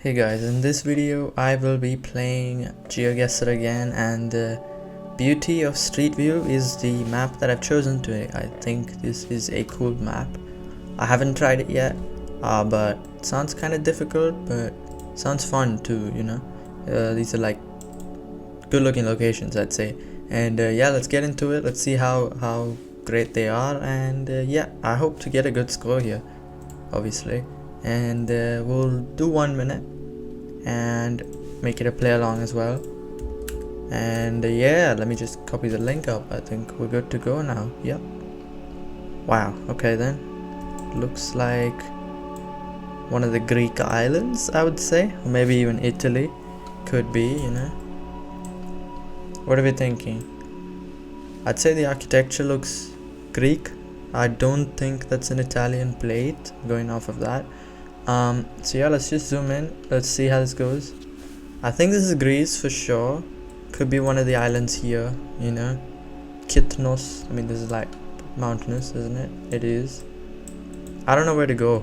Hey guys, in this video I will be playing GeoGuessr again, and Beauty of Streetview is the map that I've chosen today. I think this is a cool map. I haven't tried it yet, but it sounds kind of difficult, but sounds fun too, you know. These are like good looking locations, I'd say. And yeah, let's get into it. Let's see how great they are, and yeah, I hope to get a good score here, obviously. And we'll do 1 minute and make it a play along as well. And yeah, let me just copy the link up. I think we're good to go now. Yep. Wow, okay then. Looks like one of the Greek islands, I would say, or maybe even Italy. Could be, you know. What are we thinking? I'd say the architecture looks Greek. I don't think that's an Italian plate, going off of that. So yeah, let's just zoom in. Let's see how this goes. I think this is Greece for sure. Could be one of the islands here, you know. Kitnos. I mean, this is like mountainous, isn't it? It is. I don't know where to go.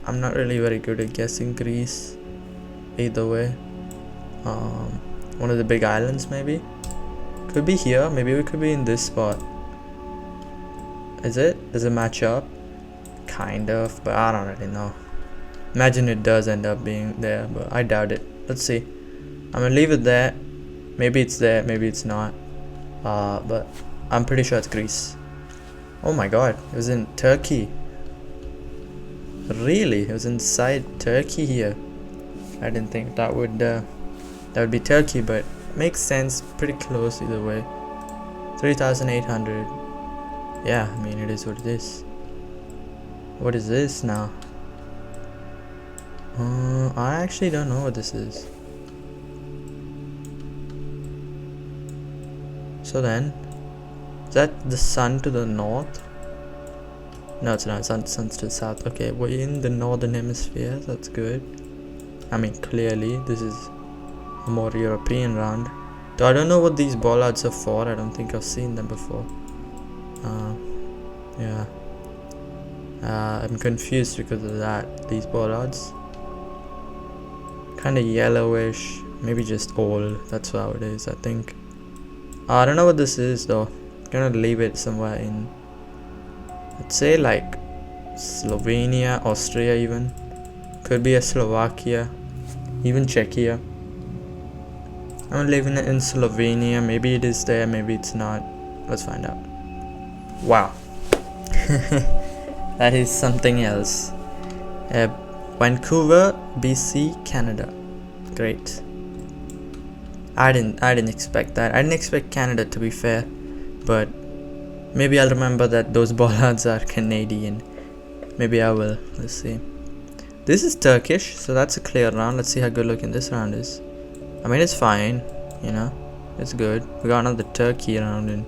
I'm not really very good at guessing Greece. Either way. One of the big islands maybe. Could be here. Maybe we could be in this spot. Is it? Does it match up? Kind of, but I don't really know. Imagine it does end up being there, but I doubt it. Let's see. I'm gonna leave it there. Maybe it's there, maybe it's not. But I'm pretty sure it's Greece. Oh my god, it was in Turkey. Really? It was inside Turkey here. I didn't think that would be Turkey, but makes sense. Pretty close either way. 3,800. Yeah, I mean, it is what it is. What is this now? I actually don't know what this is. So then, is that the sun to the north? No, it's not. Sun's to the south. Okay, we're in the northern hemisphere. That's good. I mean, clearly this is a more European round. Though I don't know what these bollards are for. I don't think I've seen them before. Yeah. I'm confused because of that. These bollards. Kind of yellowish, maybe just old. That's how it is, I think. I don't know what this is though. I'm gonna leave it somewhere in, let's say, like Slovenia, Austria even. Could be a Slovakia, even Czechia. I'm leaving it in Slovenia. Maybe it is there, maybe it's not. Let's find out. Wow. That is something else. Vancouver, BC, Canada. Great. I didn't expect that. I didn't expect Canada, to be fair, but maybe I'll remember that those bollards are Canadian. Maybe I will. Let's see. This is Turkish, so that's a clear round. Let's see how good looking this round is. I mean, it's fine, you know. It's good. We got another Turkey round in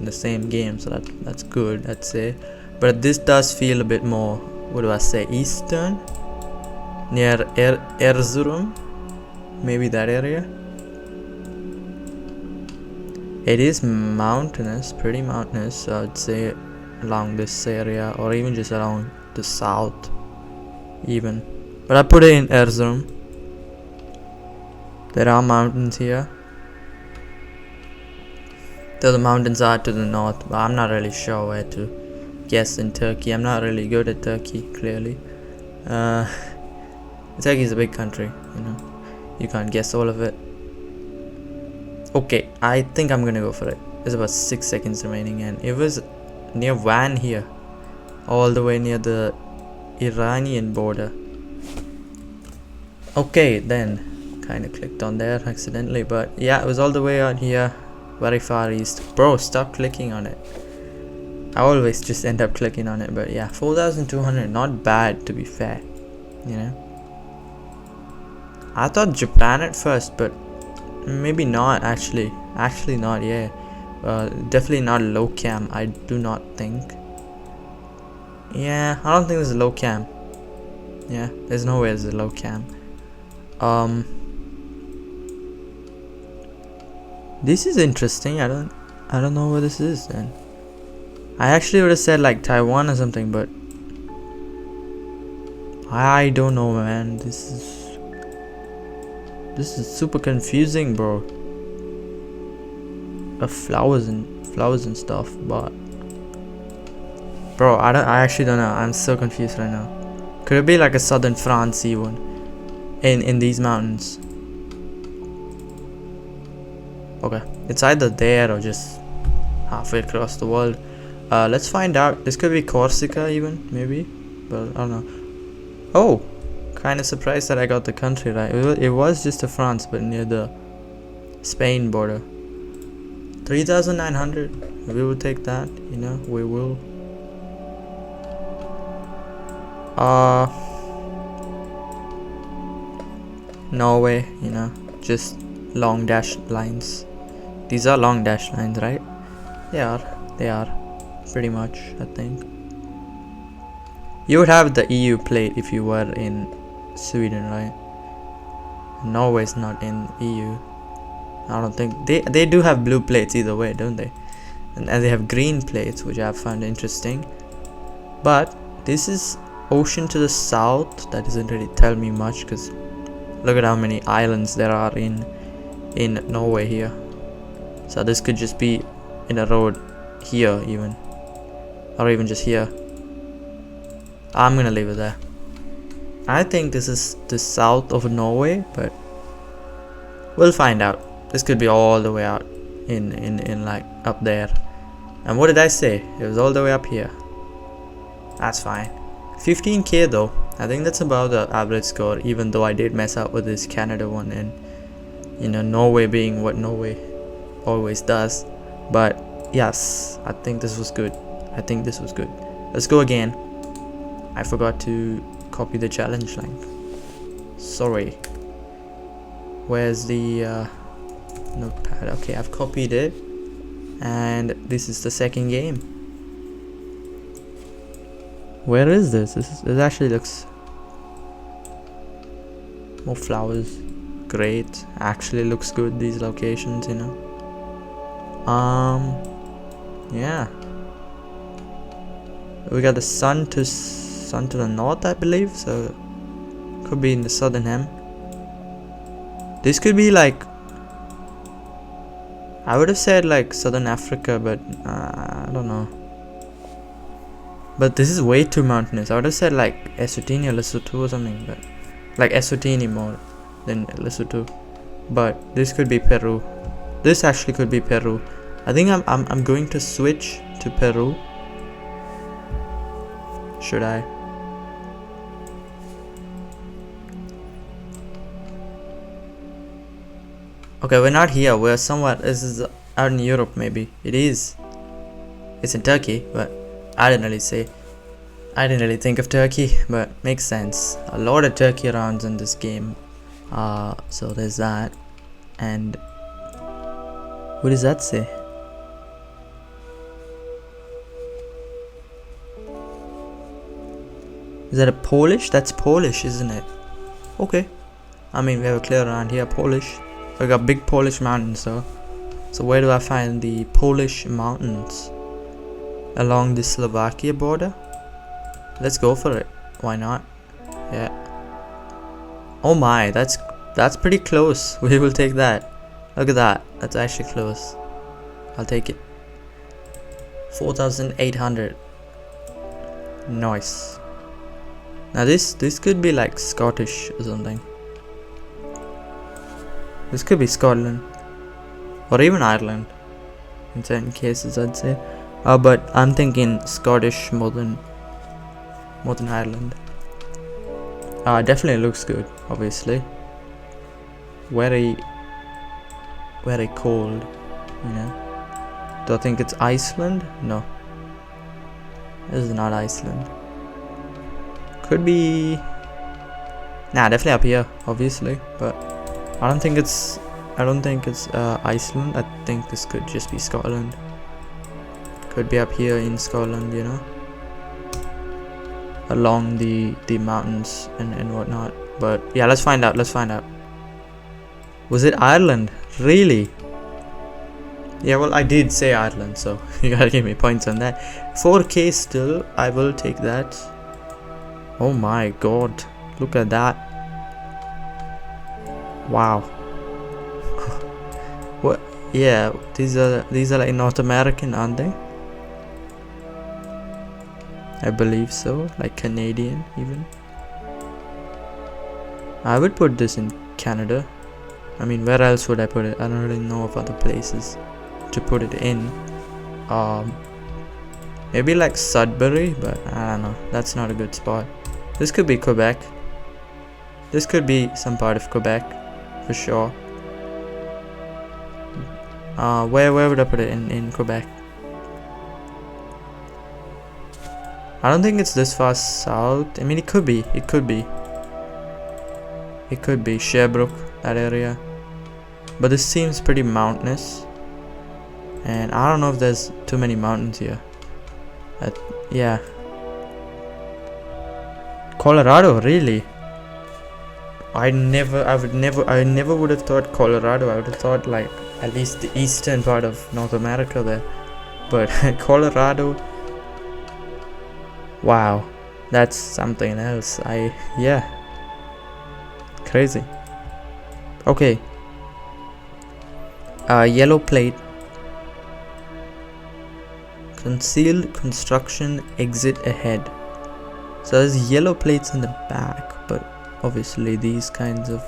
the same game, so that's good, I'd say. But this does feel a bit more, what do I say, eastern? Near Erzurum, maybe that area. It is mountainous, pretty mountainous, so I'd say along this area, or even just around the south even. But I put it in Erzurum. There are mountains here. Though the mountains are to the north, but I'm not really sure where to guess in Turkey. I'm not really good at Turkey, clearly. Turkey is a big country, you know. You can't guess all of it. Okay, I think I'm gonna go for it. There's about 6 seconds remaining, and it was near Van here, all the way near the Iranian border. Okay, then kind of clicked on there accidentally, but yeah, it was all the way out here, very far east. Bro, stop clicking on it. I always just end up clicking on it, but yeah, 4,200, not bad, to be fair, you know. I thought Japan at first, but maybe not actually. Actually not, yeah. Definitely not low cam, I do not think. Yeah, I don't think there's a low cam. Yeah, there's no way there's a low cam. This is interesting. I don't know what this is then. I actually would have said like Taiwan or something, but I don't know, man. This is This is super confusing, bro. Flowers and stuff, but bro, I actually don't know. I'm so confused right now. Could it be like a southern France even in these mountains? Okay, it's either there or just halfway across the world. Let's find out. This could be Corsica even, maybe, but I don't know. Oh, kind of surprised that I got the country right. It was just a France, but near the Spain border. 3,900. We will take that, you know. We will. Norway, you know, just long dash lines. These are long dash lines, right? They are pretty much, I think. You would have the EU plate if you were in Sweden, right? Norway's not in EU. I don't think they do have blue plates either way, don't they? And they have green plates, which I found interesting. But this is ocean to the south. That doesn't really tell me much, because look at how many islands there are in Norway here. So this could just be in a road here even, or even just here. I'm gonna leave it there. I think this is the south of Norway, but we'll find out. This could be all the way out in like up there. And what did I say? It was all the way up here. That's fine. 15k though. I think that's about the average score, even though I did mess up with this Canada one, and you know, Norway being what Norway always does. But yes, I think this was good. Let's go again. I forgot to copy the challenge link. Sorry. Where's the notepad? Okay, I've copied it, and this is the second game. Where is this? This actually looks more flowers. Great. Actually looks good, these locations, you know. Yeah. We got the sun to the north, I believe, so could be in the southern hem. This could be like, I would have said like southern Africa, but I don't know. But this is way too mountainous. I would have said like Eswatini or Lesotho or something, but like Eswatini more than Lesotho. But this could be Peru. This actually could be Peru. I think I'm going to switch to Peru. Should I? Okay, we're not here. We're somewhere. This is out in Europe, maybe. It is. It's in Turkey, but I didn't really think of Turkey, but makes sense. A lot of Turkey rounds in this game. So there's that. And what does that say? Is that a Polish? That's Polish, isn't it? Okay. I mean, we have a clear around here, Polish. We got big Polish mountains, so where do I find the Polish mountains? Along the Slovakia border? Let's go for it. Why not? Yeah. Oh my, that's pretty close. We will take that. Look at that. That's actually close. I'll take it. 4,800. Nice. Now this could be like Scottish or something. This could be Scotland, or even Ireland in certain cases, I'd say. But I'm thinking Scottish more than Ireland. Definitely looks good, obviously. Very cold, you know. Do I think it's Iceland? No. This is not Iceland. Could be. Nah, definitely up here, obviously, but I don't think it's Iceland. I think this could just be Scotland. Could be up here in Scotland, you know, along the mountains and whatnot. But yeah, let's find out. Was it Ireland? Really? Yeah, well, I did say Ireland, so you gotta give me points on that. 4k still, I will take that. Oh my god, look at that. Wow. What? Yeah, these are like North American, aren't they? I believe so, like Canadian even. I would put this in Canada. I mean, where else would I put it? I don't really know of other places to put it in. Maybe like Sudbury, but I don't know. That's not a good spot. This could be Quebec. This could be some part of Quebec, for sure. Where would I put it in Quebec? I don't think it's this far south. I mean, it could be. It could be. It could be Sherbrooke, that area. But this seems pretty mountainous. And I don't know if there's too many mountains here. Yeah. Colorado, really? I never would have thought Colorado. I would have thought like at least the eastern part of North America there. But Colorado, wow, that's something else. Yeah, crazy. Okay. Yellow plate. Concealed construction exit ahead. So there's yellow plates in the back, but obviously these kinds of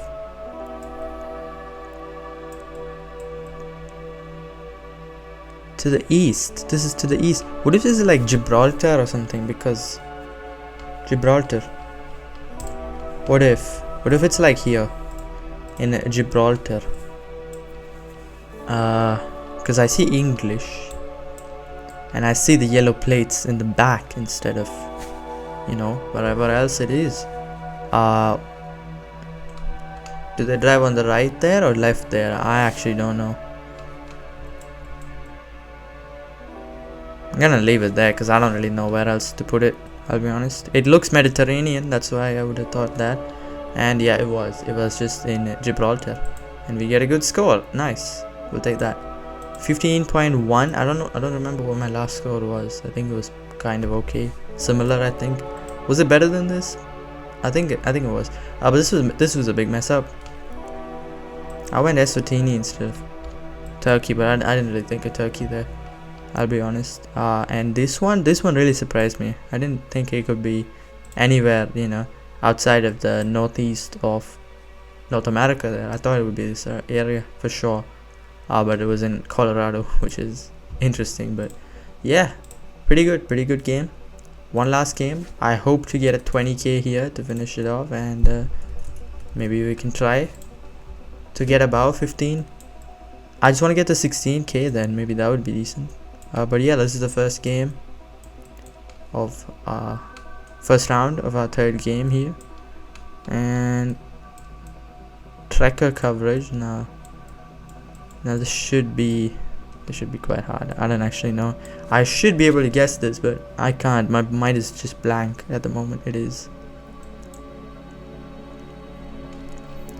to the east. This is to the east. What if this is like Gibraltar or something? Because Gibraltar. What if it's like here in Gibraltar? Because I see English and I see the yellow plates in the back instead of, you know, wherever else it is. Do they drive on the right there or left there? I actually don't know. I'm gonna leave it there because I don't really know where else to put it, I'll be honest. It looks Mediterranean, that's why I would have thought that. And yeah, it was just in Gibraltar. And we get a good score. Nice, we'll take that. 15.1. I don't remember what my last score was. I think it was kind of okay, similar. I think, was it better than this? I think it was. But this was a big mess up. I went Eswatini instead of Turkey, but I didn't really think of Turkey there, I'll be honest. And this one really surprised me. I didn't think it could be anywhere, you know, outside of the northeast of North America there. I thought it would be this area for sure. But it was in Colorado, which is interesting. But yeah, pretty good game. One last game. I hope to get a 20k here to finish it off, and maybe we can try to get above 15. I just want to get to 16k, then maybe that would be decent. But yeah, this is the first game of first round of our third game here. And tracker coverage. Now this should be quite hard. I don't actually know. I should be able to guess this, but I can't. My mind is just blank at the moment. It is.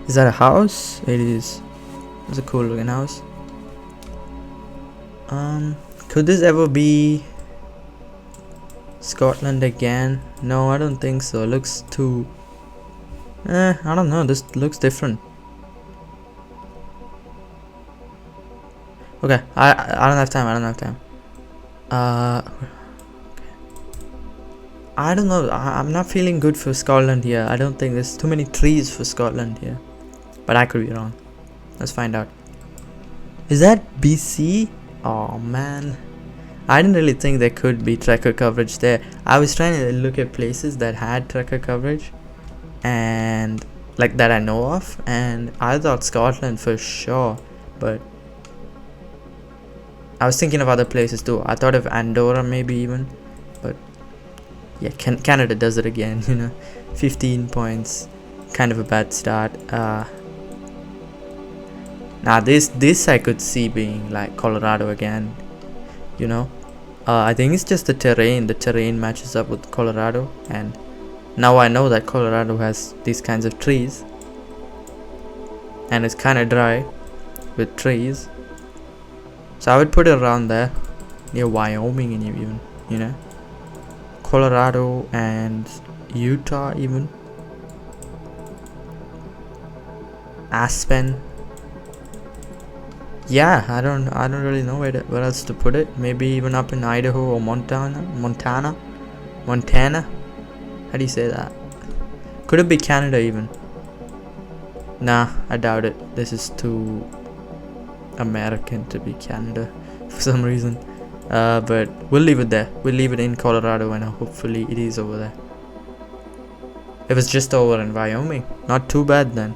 Is that a house? It is. It's a cool looking house. Could this ever be Scotland again? No, I don't think so. It looks too I don't know, this looks different. Okay, I don't have time. Okay. I don't know, I'm not feeling good for Scotland here. I don't think there's too many trees for Scotland here, but I could be wrong. Let's find out. Is that BC? Oh man, I didn't really think there could be tracker coverage there. I was trying to look at places that had tracker coverage, and like that I know of, and I thought Scotland for sure, but I was thinking of other places too. I thought of Andorra maybe even, but yeah, Canada does it again, you know. 15 points, kind of a bad start. Now this I could see being like Colorado again, you know. I think it's just the terrain matches up with Colorado, and now I know that Colorado has these kinds of trees, and it's kind of dry with trees, so I would put it around there near Wyoming, and even, you know, Colorado and Utah even. Aspen. Yeah, I don't really know where else to put it. Maybe even up in Idaho or Montana. How do you say that? Could it be Canada even? Nah, I doubt it. This is too American to be Canada for some reason. But we'll leave it there. We'll leave it in Colorado, and hopefully it is over there. It was just over in Wyoming. Not too bad then.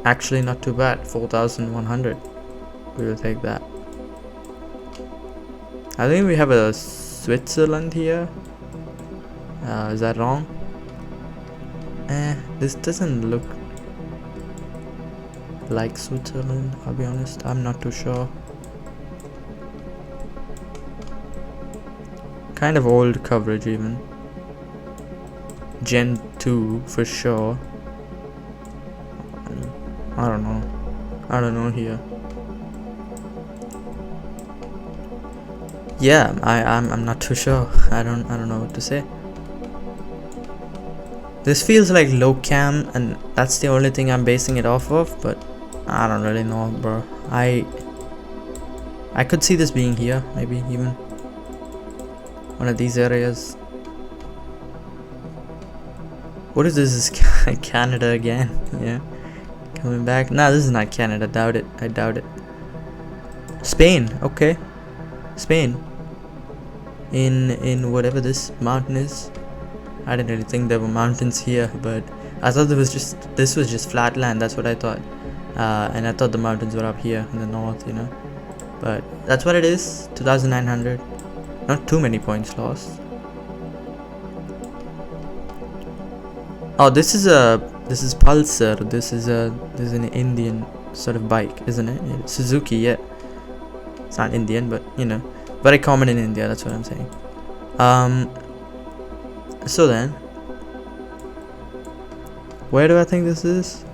Actually, not too bad. 4,100. We will take that. I think we have a Switzerland here. Is that wrong? This doesn't look like Switzerland, I'll be honest. I'm not too sure. Kind of old coverage even. Gen 2 for sure. I don't know here. Yeah, I'm not too sure. I don't know what to say. This feels like low cam, and that's the only thing I'm basing it off of, but I don't really know, bro. I could see this being here, maybe even one of these areas. What is this? Is Canada again? Yeah, coming back. Nah, this is not Canada. I doubt it. Spain. Okay, Spain. In whatever this mountain is. I didn't really think there were mountains here, but I thought this was just flat land. That's what I thought, and I thought the mountains were up here in the north, you know. But that's what it is. 2,900. Not too many points lost. Oh, this is Pulsar. This is an Indian sort of bike, isn't it? Yeah, Suzuki, yeah. It's not Indian, but you know, very common in India. That's what I'm saying. So then, where do I think this is?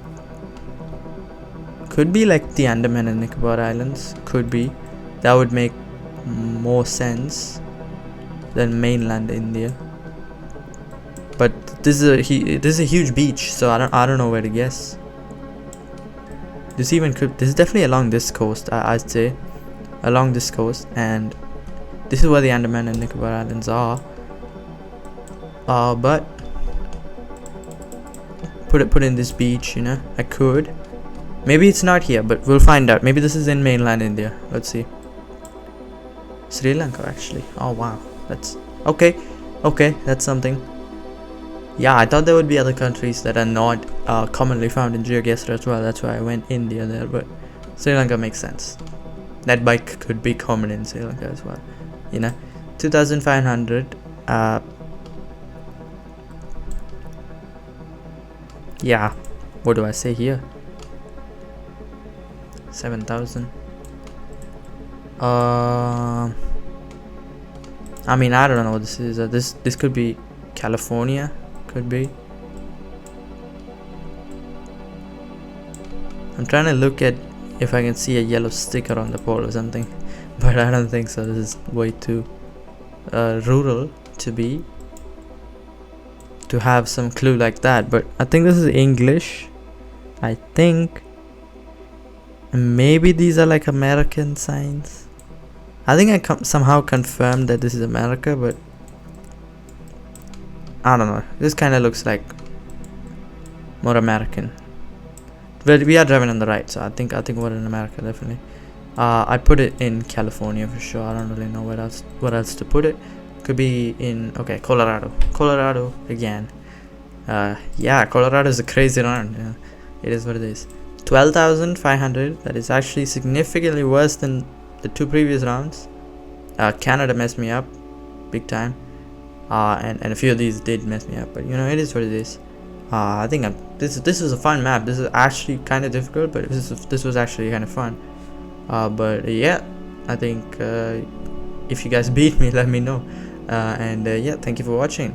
Could be like the Andaman and Nicobar Islands. Could be. That would make more sense than mainland India. But this is a huge beach, so I don't know where to guess. This is definitely along this coast. I'd say along this coast, and this is where the Andaman and Nicobar Islands are. But put in this beach, you know. I could. Maybe it's not here, but we'll find out. Maybe this is in mainland India. Let's see. Sri Lanka, actually. Oh wow, that's okay. Okay, that's something. Yeah, I thought there would be other countries that are not commonly found in GeoGuessr as well. That's why I went India there, but Sri Lanka makes sense. That bike could be common in Sri Lanka as well, you know. 2,500. Yeah, what do I say here? 7,000. I mean, I don't know what this is. This could be California. Could be. I'm trying to look at if I can see a yellow sticker on the pole or something, but I don't think so. This is way too rural to have some clue like that. But I think this is English. I think maybe these are like American signs. I think I somehow confirmed that this is America, but I don't know. This kind of looks like more American. But we are driving on the right, so I think we're in America definitely. I put it in California for sure. I don't really know what else to put it. Could be in Colorado again. Yeah, Colorado is a crazy round. Yeah, it is what it is. 12,500. That is actually significantly worse than the two previous rounds. Canada messed me up big time, and a few of these did mess me up, but you know, it is what it is. I think this is a fun map. This is actually kind of difficult, but this was actually kind of fun. But yeah, I think if you guys beat me, let me know. And yeah, thank you for watching.